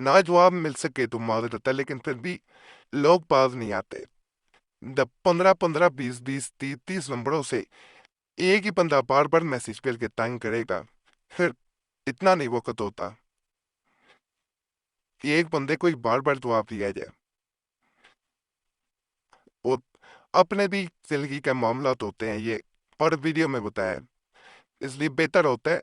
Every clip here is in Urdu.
نہ جواب مل سکے تو معذرت ہے، لیکن پھر بھی لوگ باز نہیں آتے۔ 15 20 30 نمبروں سے ایک ہی بندہ بار بار میسج کر کے تنگ کرے گا، پھر اتنا نہیں وقت ہوتا کہ ایک بندے کو ہی بار بار جواب دیا جائے۔ اور اپنے بھی زندگی کے معاملات ہوتے ہیں، یہ اور ویڈیو میں بتایا، اس لیے بہتر ہوتا ہے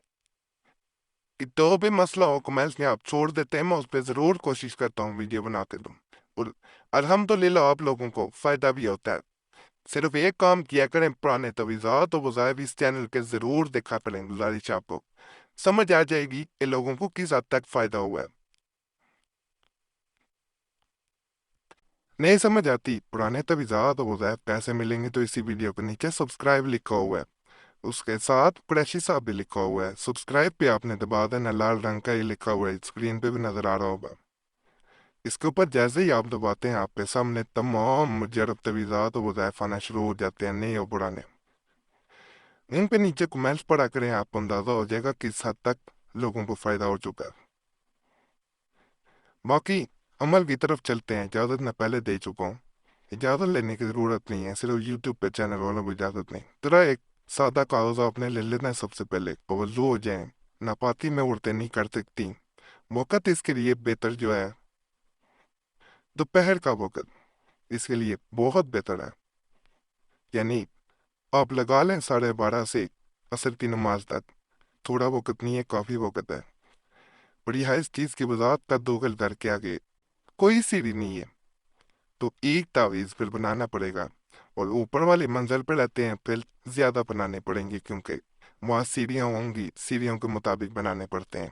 کہ جو بھی مسئلہ ہو کمنٹس میں آپ چھوڑ دیتے ہیں، میں اس پہ ضرور کوشش کرتا ہوں ویڈیو بنا کے دوں، اور الحمدللہ آپ لوگوں کو فائدہ بھی ہوتا ہے۔ صرف ایک کام کیا کریں، پرانے تویزات و وظائف اس چینل کے ضرور دیکھا کریں، گزارش آپ کو سمجھ آ جائے گی کہ لوگوں کو کس حد تک فائدہ ہوا ہے۔ نہیں سمجھ آتی پرانے تویزات و وظائف کیسے ملیں گے، تو اسی ویڈیو کے نیچے سبسکرائب لکھا ہوا ہے، اس کے ساتھ قریشی صاحب بھی لکھا ہوا ہے، سبسکرائب پہ آپ نے دبا دینا، لال رنگ کا ہی لکھا ہوا ہے، اسکرین پہ بھی نظر آ رہا ہوگا۔ اس کے اوپر جیسے ہی آپ دباتے ہیں، آپ کے سامنے تمام مجرب تویزات و وظائف آنا شروع ہو جاتے ہیں، نئے اور پرانے۔ ان پہ نیچے کمنٹس پڑھا کریں، آپ کو اندازہ ہو جائے گا کس حد تک لوگوں کو فائدہ ہو چکا ہے۔ باقی عمل کی طرف چلتے ہیں، اجازت میں پہلے دے چکا ہوں، اجازت لینے کی ضرورت نہیں ہے، صرف یوٹیوب پہ چینل والوں کو اجازت نہیں۔ ذرا ایک سادہ کاغذ آپ نے لے لینا ہے، سب سے پہلے وضو ہو جائیں، ناپاتی میں عورتیں نہیں کر سکتی، وقت اس کے لیے بہتر جو ہے دوپہر کا وقت اس کے لیے بہت بہتر ہے، یعنی آپ لگا لیں 12:30 سے عصر کی نماز تک، تھوڑا وقت نہیں ہے، کافی وقت ہے۔ بڑی ہے اس چیز کی وضاحت کا دوگل کر کے آگے کوئی سیڑھی نہیں ہے، تو ایک تعویذ پھر بنانا پڑے گا، اور اوپر والے منزل پہ رہتے ہیں پھر زیادہ بنانے پڑیں گے، کیونکہ وہاں سیڑھیاں ہوں گی، سیڑھیوں کے مطابق بنانے پڑتے ہیں۔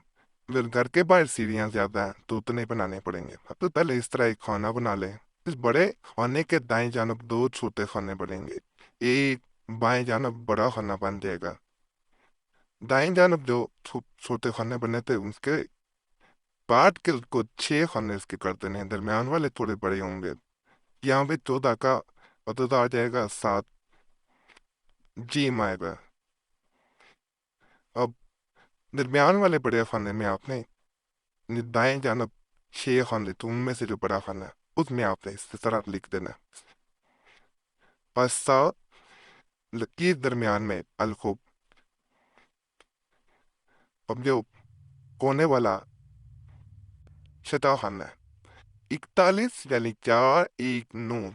پھر گھر کے باہر سیڑھیاں زیادہ ہیں تو اتنے بنانے پڑیں گے۔ اب تو پہلے اس طرح ایک کھانا بنا لیں، اس بڑے کھانے کے دائیں جانب 2 چھوٹے کھانے بنیں گے، ایک بائیں جانب بڑا کھانا بن جائے گا۔ دائیں جانب جو چھوٹے کھانے بنے تھے اس کے پارٹ کے کو 6 کھانے اس کے کر دینے ہیں، درمیان والے تھوڑے بڑے ہوں گے، یہاں پہ 14 کا عدد آ جائے گا، 7 جیم آئے گا۔ اب درمیان والے بڑے خانے میں آپ نے دائیں جانب 6 خانے، تو ان میں سے جو بڑا خانہ ہے اس میں آپ نے اس طرح لکھ دینا، پس لکیر درمیان میں الخوب۔ اب جو کونے والا چھٹا خانہ ہے 41، یعنی 4 1 9،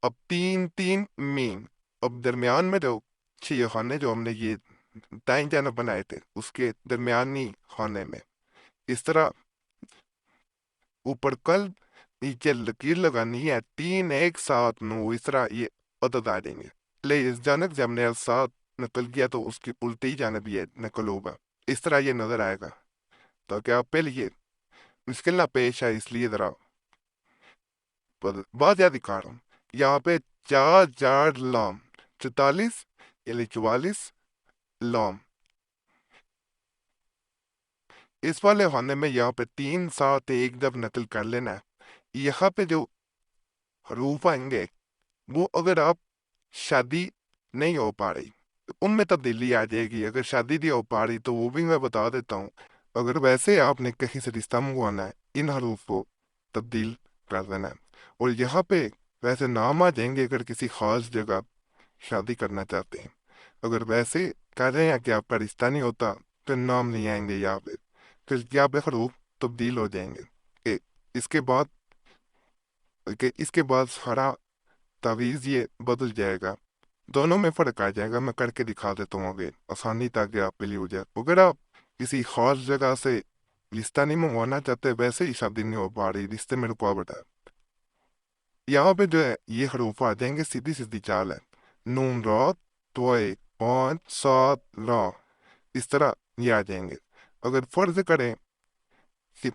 اب 3 3 میم، اب درمیان میں جو 6 خانے جو ہم نے یہ دائیں جانب بنائے تھے اس کے درمیانی خانے میں اس طرح اوپر قلب، نیچے لکیر لگانی ہے، 3 1 7 9، اس طرح یہ عدد آ جائیں گے۔ لے اس جانب جب نے 7 نقل کیا تو اس کی الٹی جانب یہ نقل ہوگا، اس طرح یہ نظر آئے گا، تاکہ آپ پہ لیے مشکل نہ پیش آئے، اس لیے ذرا بات یاد دکھا رہا ہوں۔ یہاں پہ 4 4 لام 44، یعنی 44 لام، اس والے خانے میں یہاں پہ 3 7 1 جب نقل کر لینا ہے، یہاں پہ جو حروف آئیں گے وہ اگر آپ شادی نہیں ہو پا رہی ان میں تبدیلی آ جائے گی، اگر شادی نہیں ہو پا رہی تو وہ بھی میں بتا دیتا ہوں، اگر ویسے آپ نے کہیں سے رشتہ منگوانا ہے ان حروف کو تبدیل کر دینا ہے، اور یہاں پہ ویسے نام آ جائیں گے اگر کسی خاص جگہ شادی کرنا چاہتے ہیں، اگر ویسے کہہ رہے ہیں کہ آپ کا رشتہ نہیں ہوتا پھر نام نہیں آئیں گے یہاں پہ، پھر یہاں پہ حروف تبدیل ہو جائیں گے کہ اس کے بعد سارا تعویذ یہ بدل جائے گا، دونوں میں فرق آ جائے گا، میں کر کے دکھا دیتا ہوں آگے آسانی تاکہ آپ کے لیے ہو جائے۔ اگر آپ کسی خاص جگہ سے رشتہ نہیں منگوانا چاہتے، ویسے ہی شادی نہیں ہو پا رہی، رشتے میں رکاوٹ ہے، یہاں پہ جو ہے یہ حروف آ جائیں گے، سیدھی سیدھی چال ہے، نون را توئے 5 7 را، اس طرح یہ آ جائیں گے۔ اگر فرض کریں کہ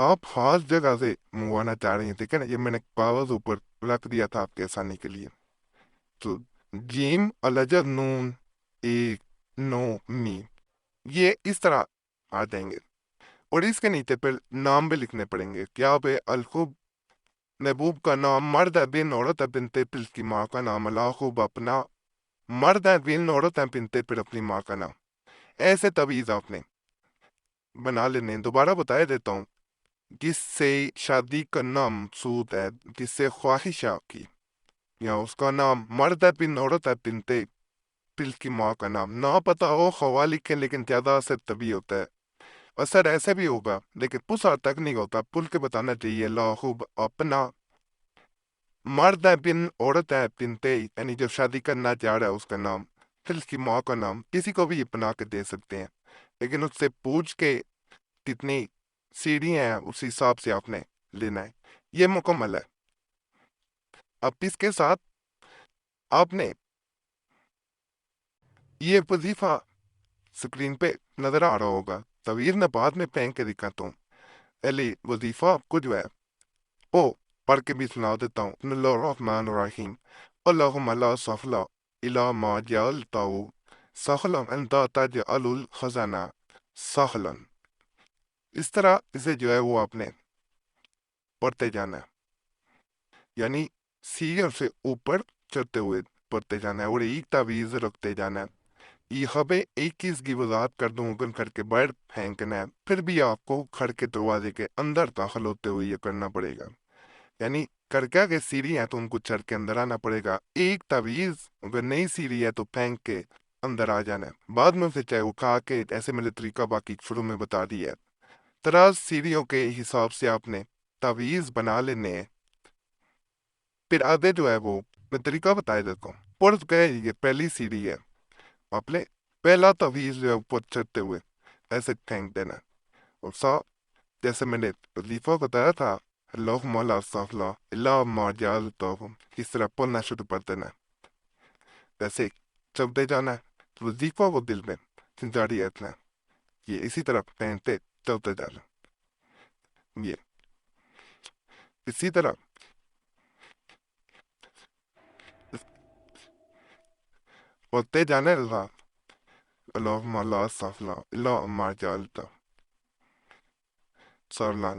آپ خاص جگہ سے منگوانا چاہ رہی ہیں، ٹھیک ہے نا، یہ میں نے کاغذ اوپر رکھ دیا تھا آپ کے آسانی کے لیے، تو جیم الجر نون 1 9 میم، یہ اس طرح آ جائیں گے، اور اس کے نیچے پھر نام بھی لکھنے پڑیں گے، کیا پہ الخوب محبوب کا نام، مرد ہے بن عورت ہے بنت پھر کی ماں کا نام، الخوب اپنا مرد ہے بن عورت ہے بنت پھر اپنی ماں کا نام، ایسے تویز آپ نے بنا لینے۔ دوبارہ بتایا دیتا ہوں، جس سے شادی کا نام سود ہے، جس سے خواہش ہے آپ کی، یا اس کا نام مرد ہے بن عورت ہے بنتے پل کی ماں کا نام نہ پتا ہو، خواہ لکھیں لیکن زیادہ اثر تبھی ہوتا ہے. اثر ایسے بھی ہوگا لیکن پسا تک نہیں ہوتا. پل کے بتانا چاہیے لا خوب اپنا مرد ہے بن عورت ہے بنتے، یعنی جو شادی کرنا چاہ رہا ہے اس کا نام، پھر اس کی ماں کا نام کسی کو بھی بنا کے دے سکتے ہیں، لیکن اس سے پوچھ کے کتنی سیڑھیاں ہیں اس حساب سے آپ نے لینا ہے. یہ مکمل ہے. اب اس کے ساتھ آپ نے یہ وظیفہ سکرین پہ نظر آ رہا ہوگا. طویل میں بعد میں پھینک کے دکھاتا ہوں. پہلے وظیفہ آپ کو جو ہے وہ پڑھ کے بھی سنا دیتا ہوں. بسم اللہ الرحمن الرحیم. اللہم لا سہلا الا ما جعلتہ سہلا انت تجعل الحزن سہلا. اس طرح اسے جو ہے وہ آپ نے پڑھتے جانا ہے، یعنی سیڑھیوں سے اوپر چڑھتے ہوئے پڑھتے جانا ہے اور ایک تعویذ رکھتے جانا ہے. یہ ہمیں ایک چیز کی وضاحت کر دوں، گن کر کے باہر پھینکنا ہے، پھر بھی آپ کو کھڑ کے دروازے کے اندر داخل ہوتے ہوئے یہ کرنا پڑے گا. یعنی کر کے آگے سیڑھی ہے تو ان کو چڑھ کے اندر آنا پڑے گا. ایک تعویذ اگر نئی سیڑھی ہے تو پھینک کے اندر آ جانا ہے. بعد میں اسے چاہے اٹھا کے، ایسے میں نے طریقہ باقی شروع میں بتا دیا ہے. تراز سیڑھیوں کے حساب سے آپ نے تعویذ بنا لینے ہیں. پھر آدھے جو ہے وہ میں طریقہ بتایا دیتا ہوں. فرض گئے یہ پہلی سیڑھی ہے، آپ نے پہلا تعویذ جو ہے اوپر چڑھتے ہوئے ایسے پھینک دینا. اور جیسے میں نے وظیفہ بتایا تھا، اللہم لا سہلا الا ما جعلتہ، اس طرح پڑھنا شروع کر دینا. ویسے چلتے جانا ہے، وظیفہ وہ دل میں جاری رکھنا ہے. یہ اسی طرح پھینکتے چلتے جانا. یہ اسی طرح پڑھتے جانا ہے. اللہم لا سہلا الا ما جعلتہ سہلا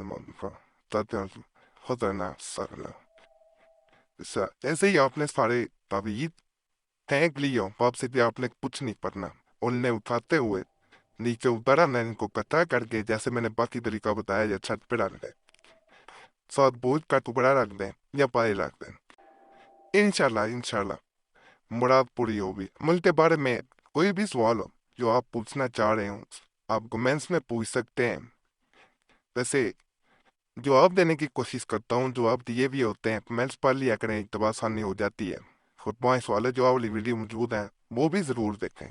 خطرنا سہلا. ایسے ہی آپ نے سارے تعویذ پھینک لی ہو، باپ سے بھی آپ نے کچھ نہیں پڑھنا. انہیں اٹھاتے ہوئے نیچے اترا ان کو قطع کر کے، جیسے میں نے باقی طریقہ بتایا، یا چھت پہ رکھ دیں، ساتھ بوجھ کا ٹکڑا رکھ دیں یا پائے رکھ دیں. انشاءاللہ مراد پوری ہوگی. ملک کے بارے میں کوئی بھی سوال ہو جو آپ پوچھنا چاہ رہے ہوں، آپ کمنٹس میں پوچھ سکتے ہیں. ویسے جواب دینے کی کوشش کرتا ہوں، جواب دیے بھی ہوتے ہیں. کمنٹس پڑھ لیا کریں، تو آسانی ہو جاتی ہے. خطبہ سوال جواب والی ویڈیو موجود ہیں، وہ بھی ضرور دیکھیں.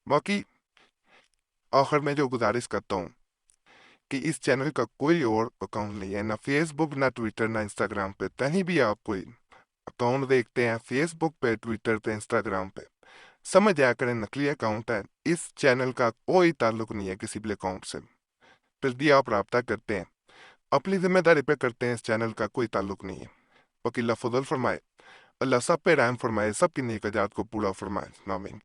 باقی آخر میں جو گزارش کرتا ہوں کہ اس چینل کا کوئی اور اکاؤنٹ نہیں ہے، نہ فیس بک، نہ ٹویٹر، نہ انسٹاگرام پہ. کہیں بھی آپ کوئی اکاؤنٹ دیکھتے ہیں فیس بک پہ، ٹویٹر پہ، انسٹاگرام پہ، سمجھ جایا کریں نقلی اکاؤنٹ ہے. اس چینل کا کوئی تعلق نہیں ہے کسی بھی اکاؤنٹ سے. پھر بھی آپ رابطہ کرتے ہیں، اپنی ذمہ داری پہ کرتے ہیں. اس چینل کا کوئی تعلق نہیں ہے. باقی اللہ فضل فرمائے، اللہ سب پہ رحم فرمائے، سب کی نیک حاجات کو پورا فرمائے. آمین.